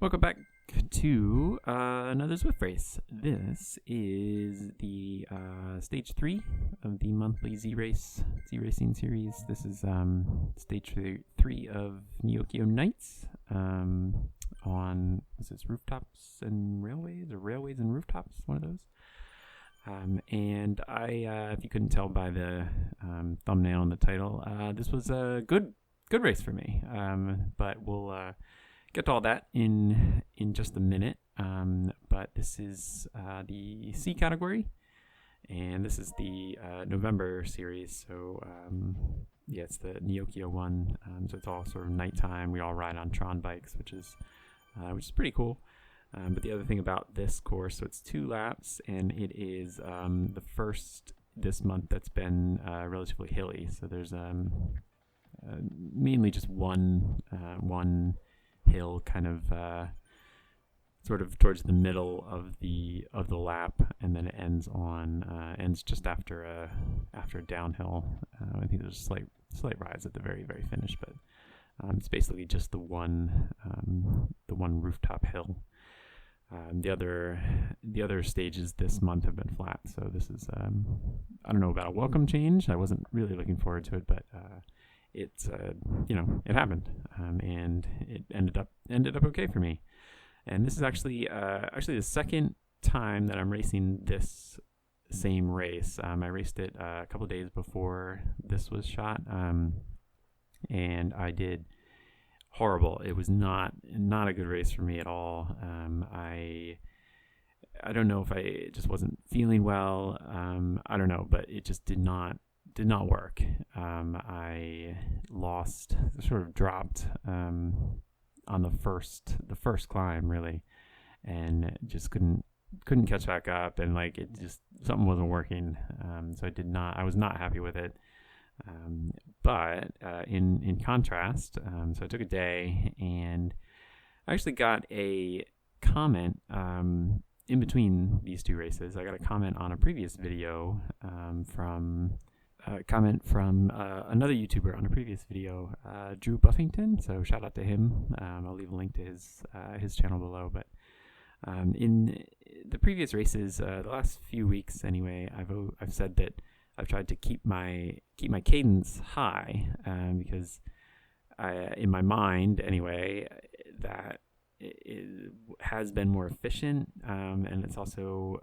Welcome back to another Zwift race. This is the stage 3 of the monthly Z Racing series. This is stage 3 of Neokyo Nights on, is this Rooftops and Railways, or Railways and Rooftops, one of those. And I, if you couldn't tell by the thumbnail and the title, this was a good race for me. But we'll get to all that in just a minute. But this is the C category, and this is the November series. So yeah, it's the Neokyo one. So it's all sort of nighttime. We all ride on Tron bikes, which is pretty cool. But the other thing about this course, so it's 2 laps, and it is the first this month that's been relatively hilly. So there's mainly just one hill, kind of sort of towards the middle of the lap, and then it ends just after a downhill. I think there's a slight rise at the very finish, but it's basically just the one rooftop hill. The other stages this month have been flat, so this is I don't know about a welcome change. I wasn't really looking forward to it, but it's it happened, and it ended up okay for me. And this is actually the second time that I'm racing this same race. I raced it a couple of days before this was shot, and I did horrible. It was not a good race for me at all. I don't know if I just wasn't feeling well. I don't know, but it just did not work. I lost, sort of dropped on the first climb, really, and just couldn't catch back up, and like it just, something wasn't working. So I was not happy with it. But in contrast, so I took a day, and I actually got a comment in between these 2 races. I got a comment on a previous video from another YouTuber on a previous video, Drew Buffington. So shout out to him. I'll leave a link to his channel below. But in the previous races, the last few weeks anyway, I've said that I've tried to keep my cadence high, because in my mind anyway, that it has been more efficient, and it's also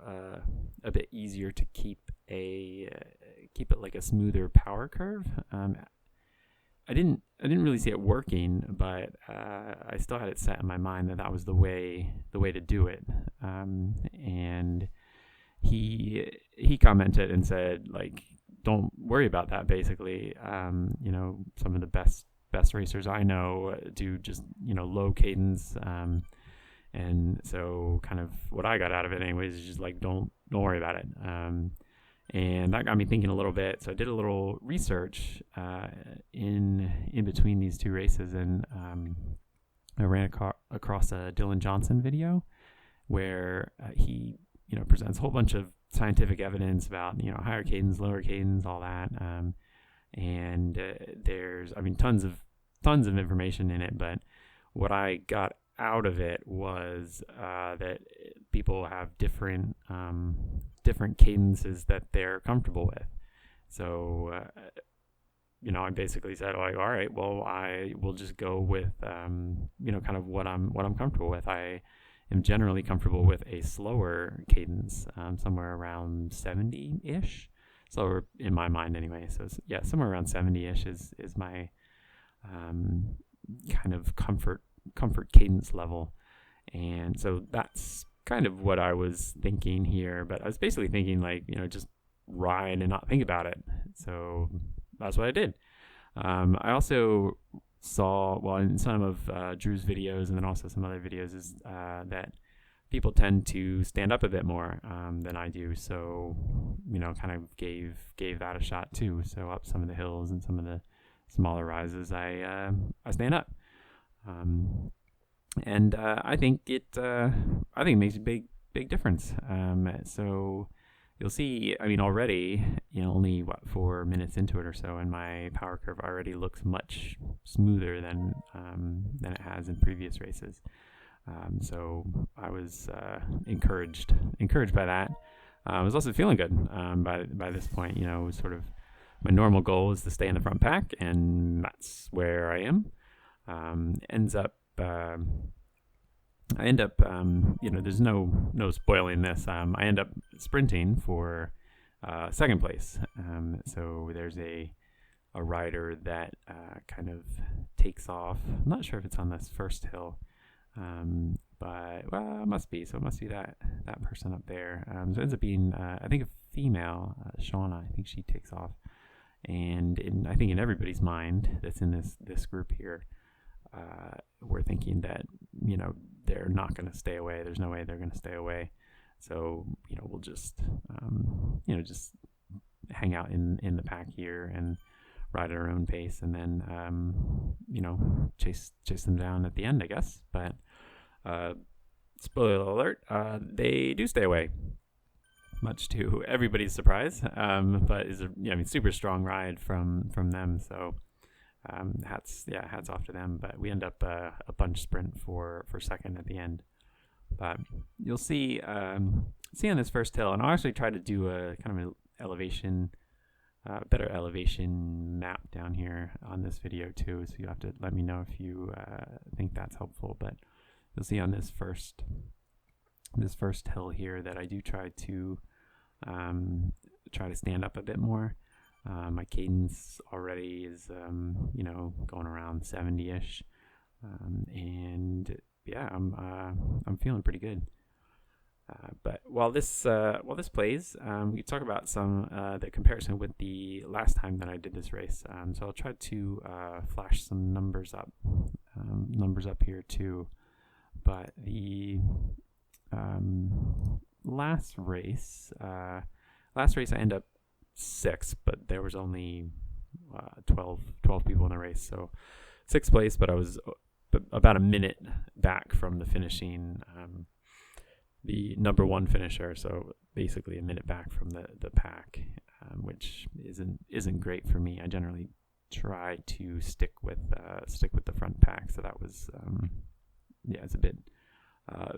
a bit easier to keep it like a smoother power curve. I didn't really see it working, but I still had it set in my mind that was the way to do it. And he commented and said, like, don't worry about that. Basically, some of the best racers I know do just low cadence. And so kind of what I got out of it anyways is just like, don't worry about it. And that got me thinking a little bit. So I did a little research in between these 2 races, and I ran across a Dylan Johnson video where he presents a whole bunch of scientific evidence about higher cadence, lower cadence, all that. And there's tons of information in it, but what I got out of it was that people have different cadences that they're comfortable with. So I basically said, like, all right, well, I will just go with kind of what I'm comfortable with. I am generally comfortable with a slower cadence, somewhere around 70-ish. Slower in my mind anyway. So yeah, somewhere around 70-ish is my kind of comfort cadence level. And so that's kind of what I was thinking here. But I was basically thinking, like, just ride and not think about it. So that's what I did. I also saw, well, in some of Drew's videos, and then also some other videos, is that people tend to stand up a bit more than I do. So, kind of gave that a shot too. So up some of the hills and some of the smaller rises, I stand up. And I think it makes a big difference. So you'll see, already, only 4 minutes into it or so, and my power curve already looks much smoother than it has in previous races. So I was encouraged by that. I was also feeling good by this point. It was sort of my normal goal is to stay in the front pack, and that's where I am. I end up, there's no spoiling this. I end up sprinting for second place. So there's a rider that kind of takes off. I'm not sure if it's on this first hill, but it must be. So it must be that person up there. So it ends up being, I think, a female, Shauna. I think she takes off, and I think in everybody's mind that's in this group here, we're thinking that they're not going to stay away. There's no way they're going to stay away. So we'll just just hang out in the pack here and ride at our own pace, and then chase them down at the end, I guess. But spoiler alert, they do stay away, much to everybody's surprise. But is super strong ride from them. So hats off to them. But we end up a bunch sprint for second at the end. But you'll see on this first hill, and I'll actually try to do a kind of an elevation, better elevation map down here on this video too. So you have to let me know if you think that's helpful. But you'll see on this first hill here that I do try to stand up a bit more. My cadence already is going around 70-ish, and yeah, I'm feeling pretty good. But while this plays, we talk about some the comparison with the last time that I did this race. So I'll try to flash some numbers up here too. But the last race I end up 6th, but there was only 12 people in the race, so 6th place. But I was about a minute back from the finishing, the number one finisher. So basically a minute back from the pack, which isn't great for me. I generally try to stick with the front pack. So that was it's a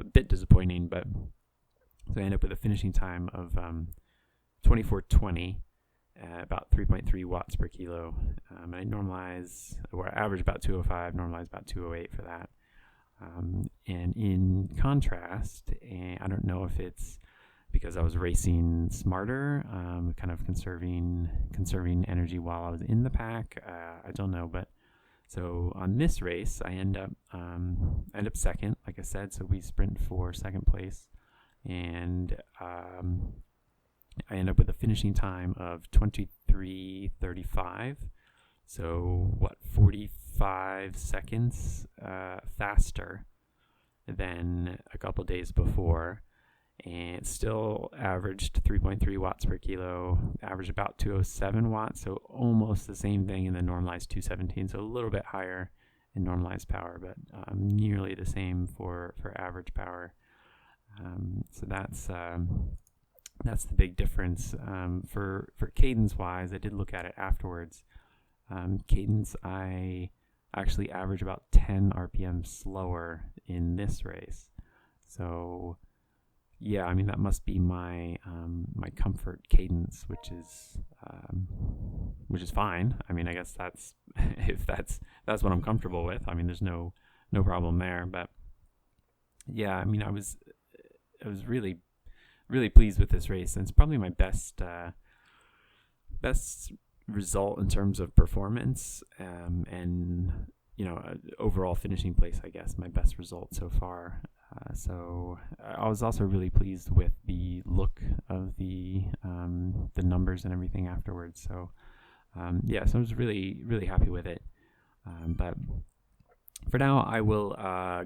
bit disappointing. But so I end up with a finishing time of 24:20. About 3.3 watts per kilo. I average about 205, normalize about 208 for that. And in contrast, I don't know if it's because I was racing smarter, kind of conserving energy while I was in the pack. I don't know, but so on this race, I end up second, like I said. So we sprint for second place, and I end up with a finishing time of 23:35. So 45 seconds faster than a couple days before, and still averaged 3.3 watts per kilo, averaged about 207 watts, so almost the same thing in the normalized 217, so a little bit higher in normalized power, but nearly the same for average power. So that's the big difference. For cadence wise, I did look at it afterwards. Cadence, I actually average about 10 RPM slower in this race. So yeah, I mean, that must be my my comfort cadence, which is fine. I mean, I guess that's if that's what I'm comfortable with. I mean, there's no problem there. But yeah, I mean, I was really pleased with this race, and it's probably my best result in terms of performance, and overall finishing place, I guess, my best result so far. So I was also really pleased with the look of the numbers and everything afterwards. So so I was really happy with it. But for now, I will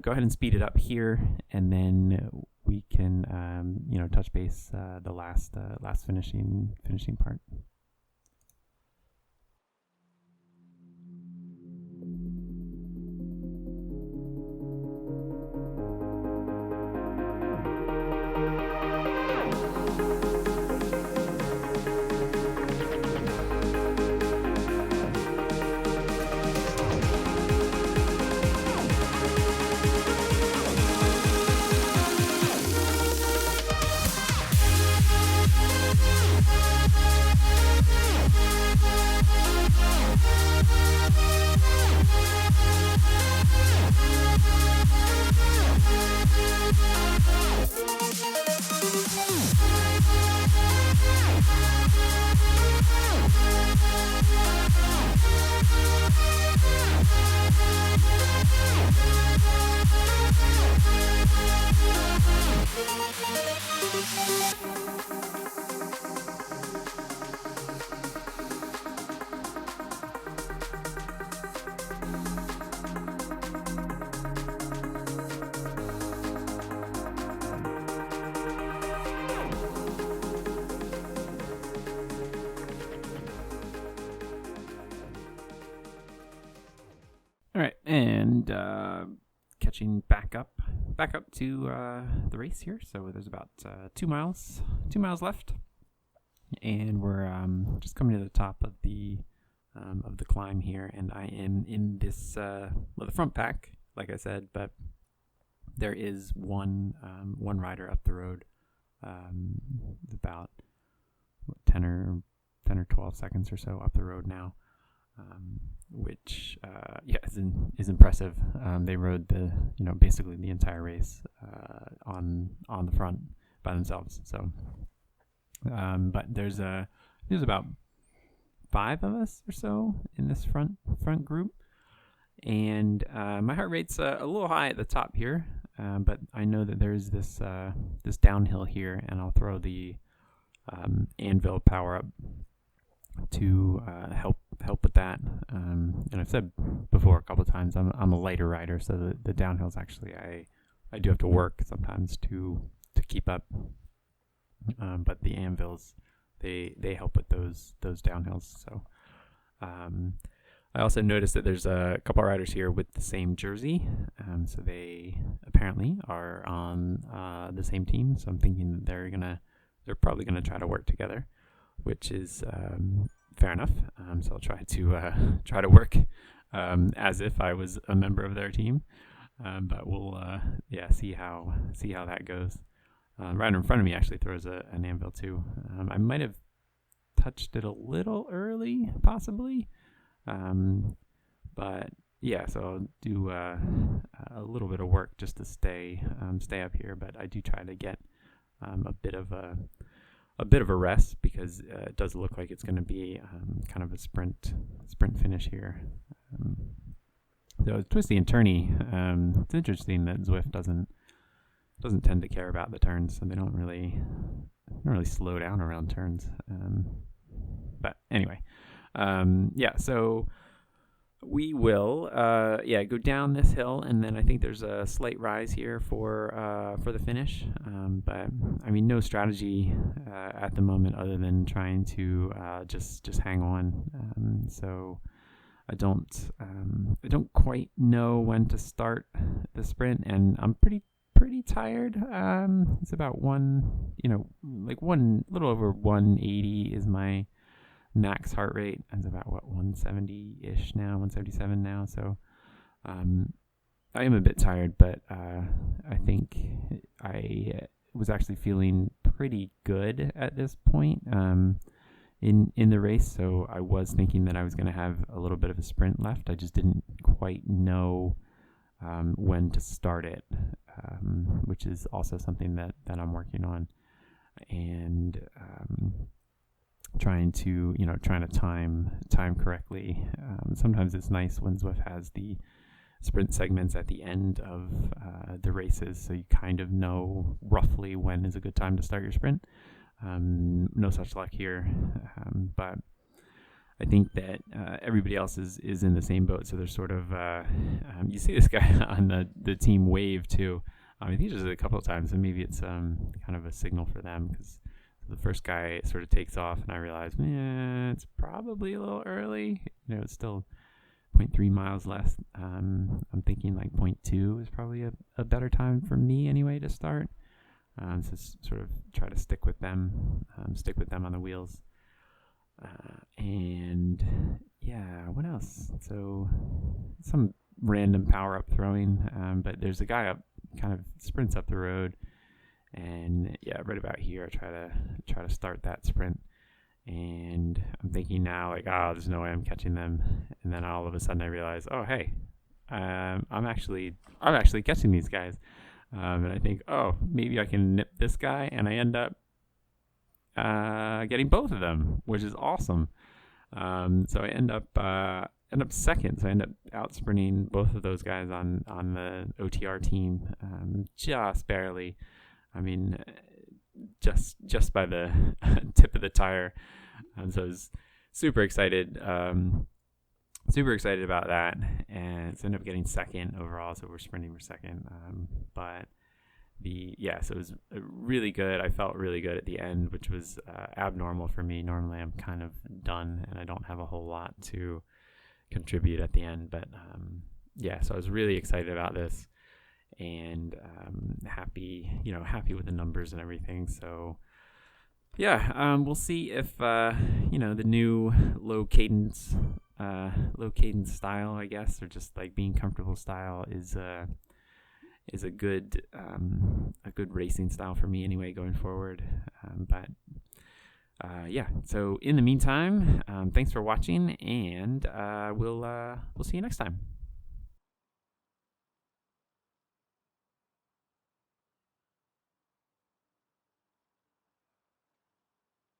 go ahead and speed it up here, and then we can touch base the last finishing part. And catching back up to the race here. So there's about 2 miles left, and we're just coming to the top of the climb here. And I am in this the front pack, like I said, but there is one rider up the road, about 10 or 12 seconds or so up the road now. Which is impressive. They rode basically the entire race on the front by themselves. So, but there's about 5 of us or so in this front group, and my heart rate's a little high at the top here, but I know that there's this downhill here, and I'll throw the anvil power up to help with that. And I've said before a couple of times, I'm a lighter rider, so the downhills actually I do have to work sometimes to keep up. But the anvils they help with those downhills. So I also noticed that there's a couple of riders here with the same jersey, so they apparently are on the same team. So I'm thinking that they're probably gonna try to work together, which is fair enough. So I'll try to work as if I was a member of their team, but we'll see how that goes. Right in front of me actually throws an anvil too. I might have touched it a little early, possibly, but yeah. So I'll do a little bit of work just to stay up here. But I do try to get a bit of a rest, because it does look like it's going to be kind of a sprint finish here. So it's twisty and turny. It's interesting that Zwift doesn't tend to care about the turns, so they don't really slow down around turns. But anyway, so we will go down this hill, and then I think there's a slight rise here for the finish. But I mean, no strategy at the moment other than trying to just hang on. So I don't quite know when to start the sprint, and I'm pretty tired. It's about little over 180 is my max heart rate. It's about 170-ish now, 177 now. So I am a bit tired, but I think I was actually feeling pretty good at this point in the race. So I was thinking that I was going to have a little bit of a sprint left. I just didn't quite know when to start it, which is also something that I'm working on, and trying to time correctly. Sometimes it's nice when Zwift has the sprint segments at the end of the races, so you kind of know roughly when is a good time to start your sprint. No such luck here, but I think that everybody else is in the same boat. So there's sort of you see this guy on the team wave too. I think he does it a couple of times, and maybe it's kind of a signal for them, because the first guy sort of takes off, and I realize, it's probably a little early. It's still 0.3 miles less. I'm thinking like 0.2 is probably a better time for me anyway to start. So sort of try to stick with them on the wheels. And yeah, what else? So some random power up throwing, but there's a guy up, kind of sprints up the road, and yeah, right about here I try to start that sprint, and I'm thinking now, like, there's no way I'm catching them, and then all of a sudden I realize, oh hey, I'm actually catching these guys, and I think, oh, maybe I can nip this guy, and I end up getting both of them, which is awesome. So I end up second. So I end up out sprinting both of those guys on the OTR team, just barely. I mean, just by the tip of the tire. So I was super excited about that, and so ended up getting second overall. So we're sprinting for second, but. So it was really good. I felt really good at the end, which was abnormal for me. Normally I'm kind of done and I don't have a whole lot to contribute at the end, but yeah, so I was really excited about this, and happy with the numbers and everything. So yeah, we'll see if the new low cadence style, I guess, or just like being comfortable style is a good racing style for me anyway going forward. But yeah, so in the meantime, thanks for watching, and we'll see you next time.